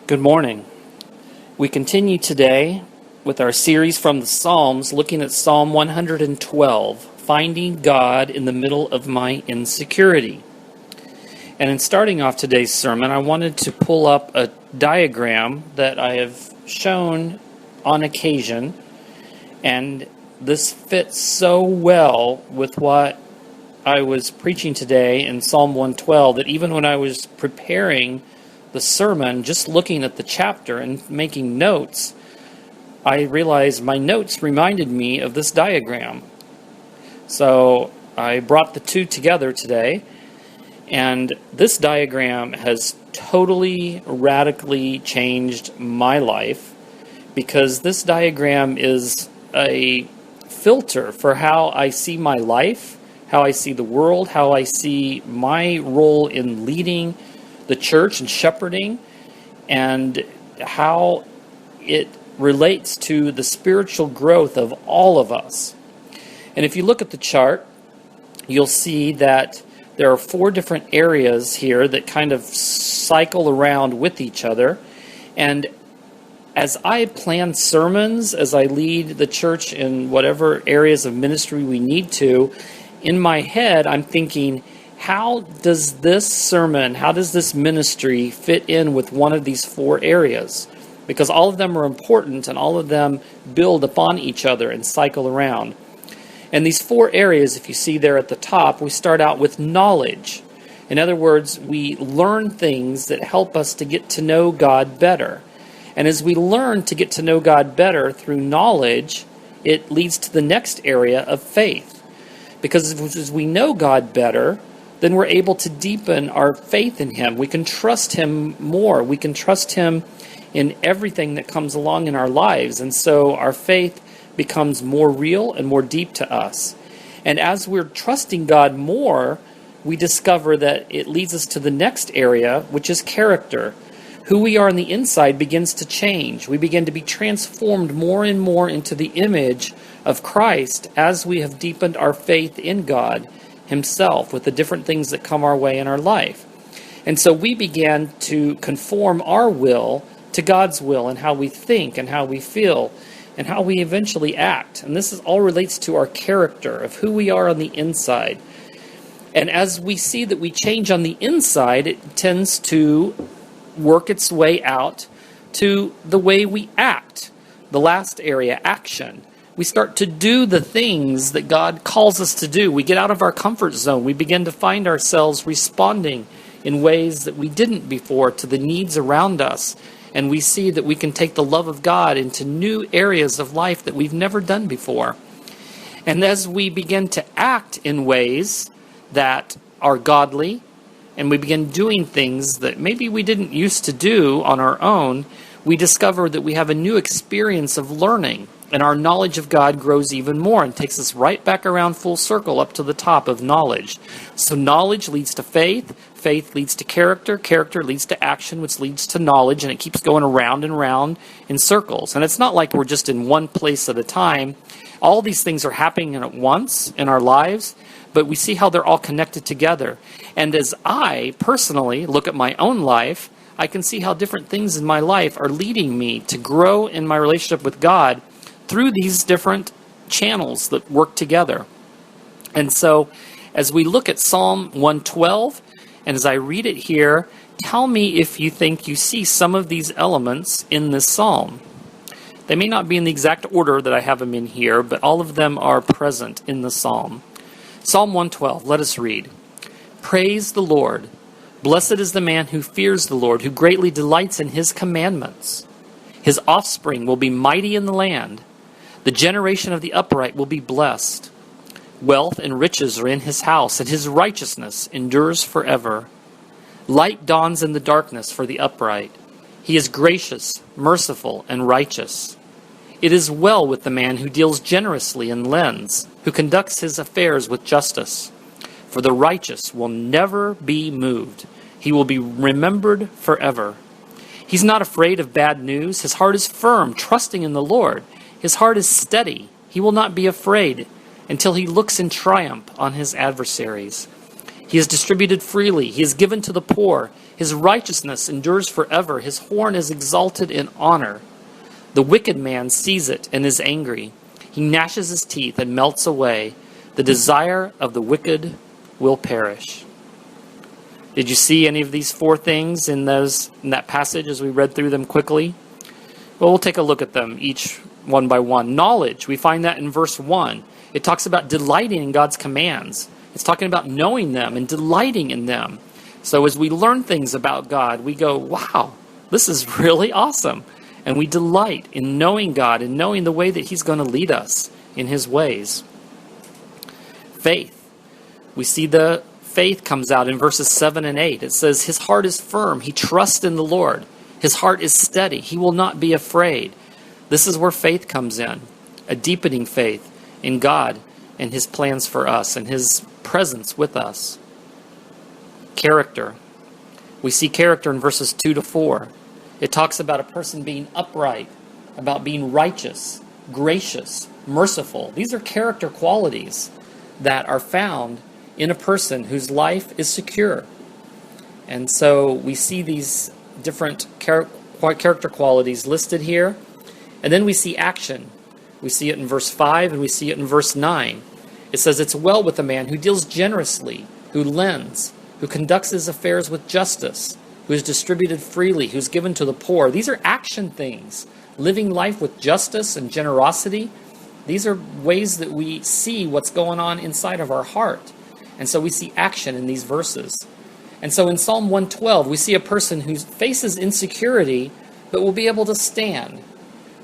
Good morning. We continue today with our series from the Psalms, looking at Psalm 112, Finding God in the Middle of My Insecurity. And in starting off today's sermon, I wanted to pull up a diagram that I have shown on occasion, and this fits so well with what I was preaching today in Psalm 112 that even when I was preparing the sermon, just looking at the chapter and making notes, I realized my notes reminded me of this diagram. So I brought the two together today, and this diagram has totally, radically changed my life, because this diagram is a filter for how I see my life, how I see the world, how I see my role in leading the church and shepherding, and how it relates to the spiritual growth of all of us. And if you look at the chart, you'll see that there are 4 different areas here that kind of cycle around with each other. And as I plan sermons, as I lead the church in whatever areas of ministry we need to, in my head I'm thinking, how does this sermon, how does this ministry fit in with one of these 4 areas? Because all of them are important and all of them build upon each other and cycle around. And these 4 areas, if you see there at the top, we start out with knowledge. In other words, we learn things that help us to get to know God better. And as we learn to get to know God better through knowledge, it leads to the next area of faith. Because as we know God better, then we're able to deepen our faith in Him. We can trust Him more. We can trust Him in everything that comes along in our lives. And so our faith becomes more real and more deep to us. And as we're trusting God more, we discover that it leads us to the next area, which is character. Who we are on the inside begins to change. We begin to be transformed more and more into the image of Christ as we have deepened our faith in God Himself with the different things that come our way in our life. And so we began to conform our will to God's will and how we think and how we feel and how we eventually act. And this all relates to our character of who we are on the inside. And as we see that we change on the inside, it tends to work its way out to the way we act. The last area, action. We start to do the things that God calls us to do. We get out of our comfort zone. We begin to find ourselves responding in ways that we didn't before to the needs around us. And we see that we can take the love of God into new areas of life that we've never done before. And as we begin to act in ways that are godly, and we begin doing things that maybe we didn't used to do on our own, we discover that we have a new experience of learning. And our knowledge of God grows even more and takes us right back around full circle up to the top of knowledge. So knowledge leads to faith. Faith leads to character. Character leads to action, which leads to knowledge. And it keeps going around and around in circles. And it's not like we're just in one place at a time. All these things are happening at once in our lives, but we see how they're all connected together. And as I personally look at my own life, I can see how different things in my life are leading me to grow in my relationship with God through these different channels that work together. And so as we look at Psalm 112, and as I read it here, tell me if you think you see some of these elements in this psalm. They may not be in the exact order that I have them in here, but all of them are present in the psalm. Psalm 112, let us read. Praise the Lord. Blessed is the man who fears the Lord, who greatly delights in His commandments. His offspring will be mighty in the land. The generation of the upright will be blessed. Wealth and riches are in his house, and his righteousness endures forever. Light dawns in the darkness for the upright. He is gracious, merciful, and righteous. It is well with the man who deals generously and lends, who conducts his affairs with justice. For the righteous will never be moved. He will be remembered forever. He's not afraid of bad news. His heart is firm, trusting in the Lord. His heart is steady. He will not be afraid until he looks in triumph on his adversaries. He has distributed freely. He has given to the poor. His righteousness endures forever. His horn is exalted in honor. The wicked man sees it and is angry. He gnashes his teeth and melts away. The desire of the wicked will perish. Did you see any of these four things in that passage as we read through them quickly? Well, we'll take a look at them each one by one. Knowledge, we find that in verse 1. It talks about delighting in God's commands. It's talking about knowing them and delighting in them. So as we learn things about God, we go, wow, this is really awesome. And we delight in knowing God and knowing the way that he's going to lead us in his ways. Faith. We see the faith comes out in verses 7 and 8. It says, his heart is firm. He trusts in the Lord. His heart is steady. He will not be afraid. This is where faith comes in. A deepening faith in God and his plans for us and his presence with us. Character. We see character in verses 2 to 4. It talks about a person being upright, about being righteous, gracious, merciful. These are character qualities that are found in a person whose life is secure. And so we see these different character qualities listed here. And then we see action. We see it in verse 5 and we see it in verse 9. It says, it's well with a man who deals generously, who lends, who conducts his affairs with justice, who is distributed freely, who's given to the poor. These are action things. Living life with justice and generosity. These are ways that we see what's going on inside of our heart. And so we see action in these verses. And so in Psalm 112, we see a person who faces insecurity, but will be able to stand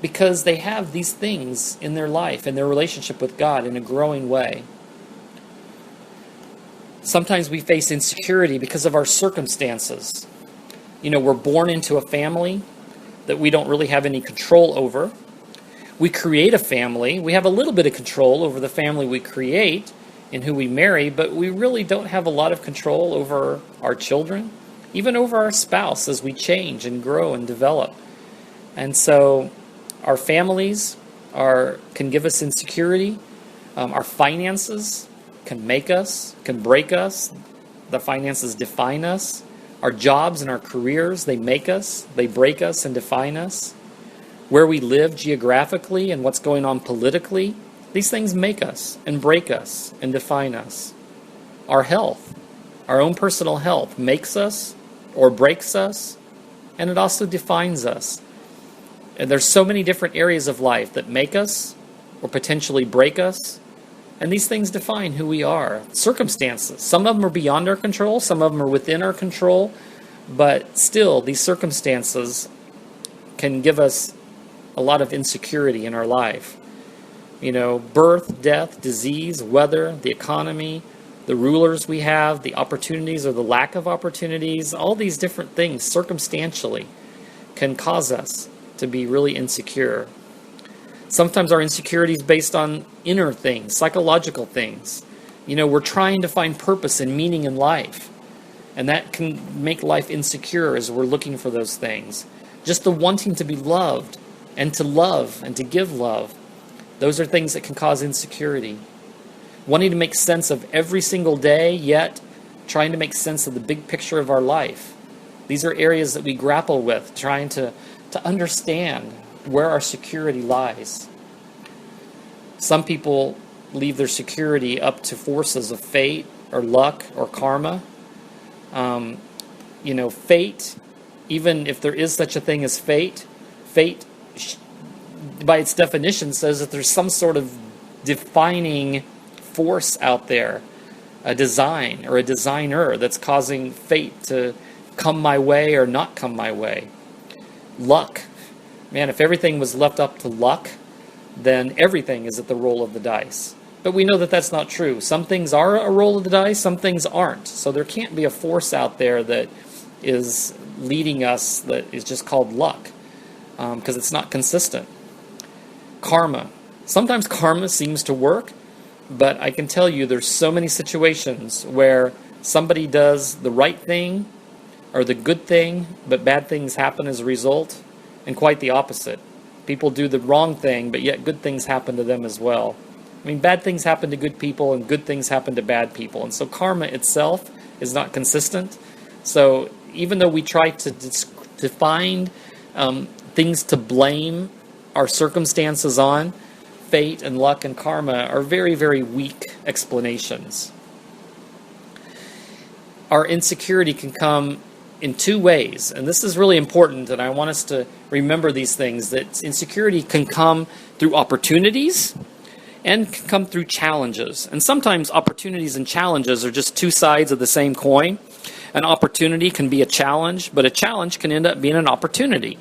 because they have these things in their life and their relationship with God in a growing way. Sometimes we face insecurity because of our circumstances. We're born into a family that we don't really have any control over. We create a family. We have a little bit of control over the family we create and who we marry, but we really don't have a lot of control over our children, even over our spouse as we change and grow and develop. And so our families can give us insecurity. Our finances can make us, can break us. The finances define us. Our jobs and our careers, they make us, they break us and define us. Where we live geographically and what's going on politically, these things make us and break us and define us. Our health, our own personal health, makes us or breaks us, and it also defines us. And there's so many different areas of life that make us or potentially break us, and these things define who we are. Circumstances, some of them are beyond our control, some of them are within our control, but still these circumstances can give us a lot of insecurity in our life. Birth, death, disease, weather, the economy, the rulers we have, the opportunities or the lack of opportunities, all these different things circumstantially can cause us to be really insecure. Sometimes our insecurity is based on inner things, psychological things. We're trying to find purpose and meaning in life, and that can make life insecure as we're looking for those things. Just the wanting to be loved and to give love. Those are things that can cause insecurity. Wanting to make sense of every single day, yet trying to make sense of the big picture of our life. These are areas that we grapple with, trying to understand where our security lies. Some people leave their security up to forces of fate or luck or karma. Fate, even if there is such a thing as fate by its definition says that there's some sort of defining force out there, a design or a designer that's causing fate to come my way or not come my way. Luck. Man, if everything was left up to luck, then everything is at the roll of the dice. But we know that that's not true. Some things are a roll of the dice, some things aren't. So there can't be a force out there that is leading us that is just called luck, because it's not consistent. Karma. Sometimes karma seems to work, but I can tell you there's so many situations where somebody does the right thing or the good thing, but bad things happen as a result, and quite the opposite. People do the wrong thing, but yet good things happen to them as well. Bad things happen to good people and good things happen to bad people. And so karma itself is not consistent. So even though we try to find things to blame our circumstances on, fate and luck and karma are very, very weak explanations. Our insecurity can come in two ways, and this is really important, and I want us to remember these things, that insecurity can come through opportunities and can come through challenges. And sometimes opportunities and challenges are just two sides of the same coin. An opportunity can be a challenge, but a challenge can end up being an opportunity.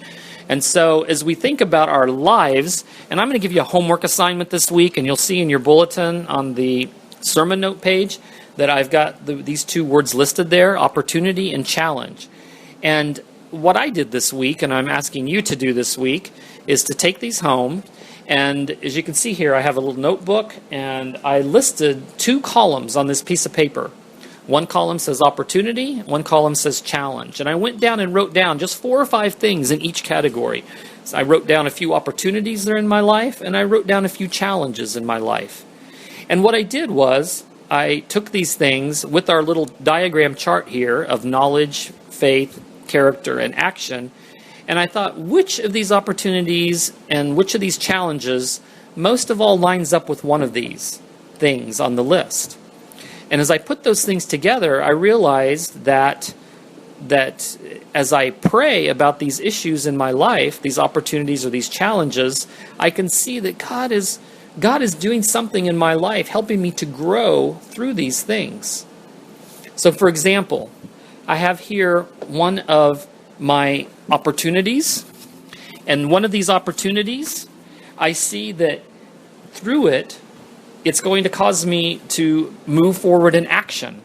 And so as we think about our lives, and I'm going to give you a homework assignment this week, and you'll see in your bulletin on the sermon note page that I've got these two words listed there, opportunity and challenge. And what I did this week, and I'm asking you to do this week, is to take these home. And as you can see here, I have a little notebook, and I listed two columns on this piece of paper. One column says opportunity, one column says challenge. And I went down and wrote down just 4 or 5 things in each category. So I wrote down a few opportunities that are in my life, and I wrote down a few challenges in my life. And what I did was, I took these things with our little diagram chart here of knowledge, faith, character, and action, and I thought, which of these opportunities and which of these challenges most of all lines up with one of these things on the list? And as I put those things together, I realized that as I pray about these issues in my life, these opportunities or these challenges, I can see that God is doing something in my life, helping me to grow through these things. So for example, I have here one of my opportunities, and one of these opportunities, I see that through it, it's going to cause me to move forward in action.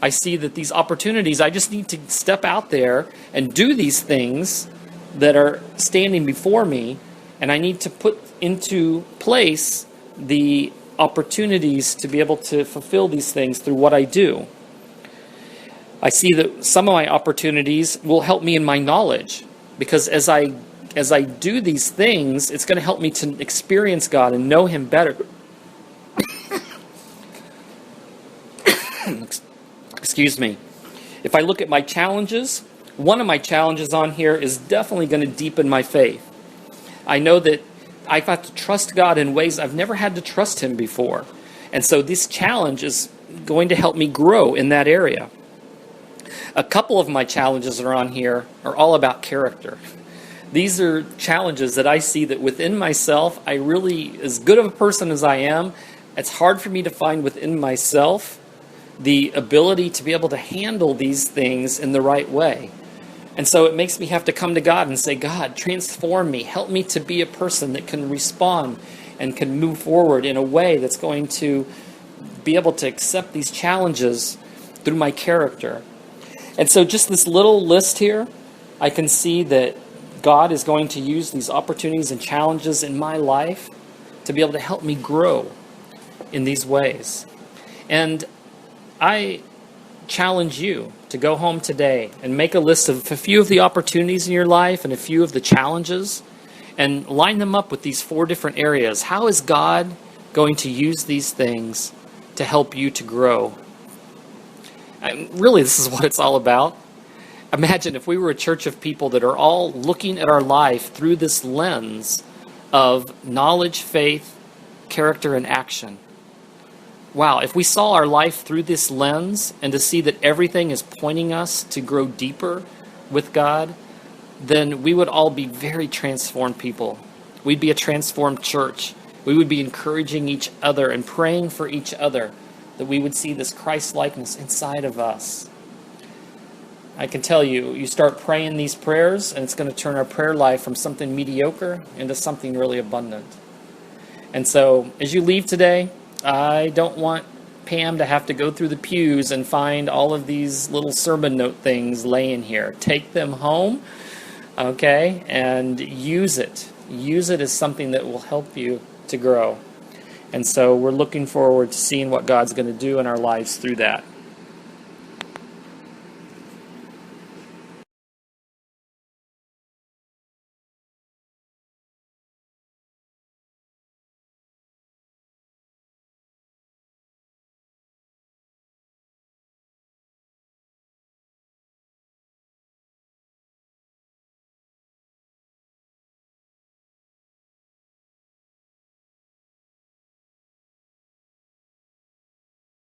I see that these opportunities, I just need to step out there and do these things that are standing before me, and I need to put into place the opportunities to be able to fulfill these things through what I do. I see that some of my opportunities will help me in my knowledge, because as I do these things, it's going to help me to experience God and know Him better. Excuse me. If I look at my challenges, one of my challenges on here is definitely going to deepen my faith. I know that I've got to trust God in ways I've never had to trust Him before. And so this challenge is going to help me grow in that area. A couple of my challenges that are on here are all about character. These are challenges that I see that within myself, I really, as good of a person as I am, it's hard for me to find within myself the ability to be able to handle these things in the right way. And so it makes me have to come to God and say, God, transform me. Help me to be a person that can respond and can move forward in a way that's going to be able to accept these challenges through my character. And so just this little list here, I can see that God is going to use these opportunities and challenges in my life to be able to help me grow in these ways. And I challenge you to go home today and make a list of a few of the opportunities in your life and a few of the challenges, and line them up with these 4 different areas. How is God going to use these things to help you to grow? Really, this is what it's all about. Imagine if we were a church of people that are all looking at our life through this lens of knowledge, faith, character, and action. Wow, if we saw our life through this lens and to see that everything is pointing us to grow deeper with God, then we would all be very transformed people. We'd be a transformed church. We would be encouraging each other and praying for each other, that we would see this Christ-likeness inside of us. I can tell you, you start praying these prayers, and it's going to turn our prayer life from something mediocre into something really abundant. And so, as you leave today, I don't want Pam to have to go through the pews and find all of these little sermon note things laying here. Take them home, okay, and use it. Use it as something that will help you to grow. And so we're looking forward to seeing what God's going to do in our lives through that.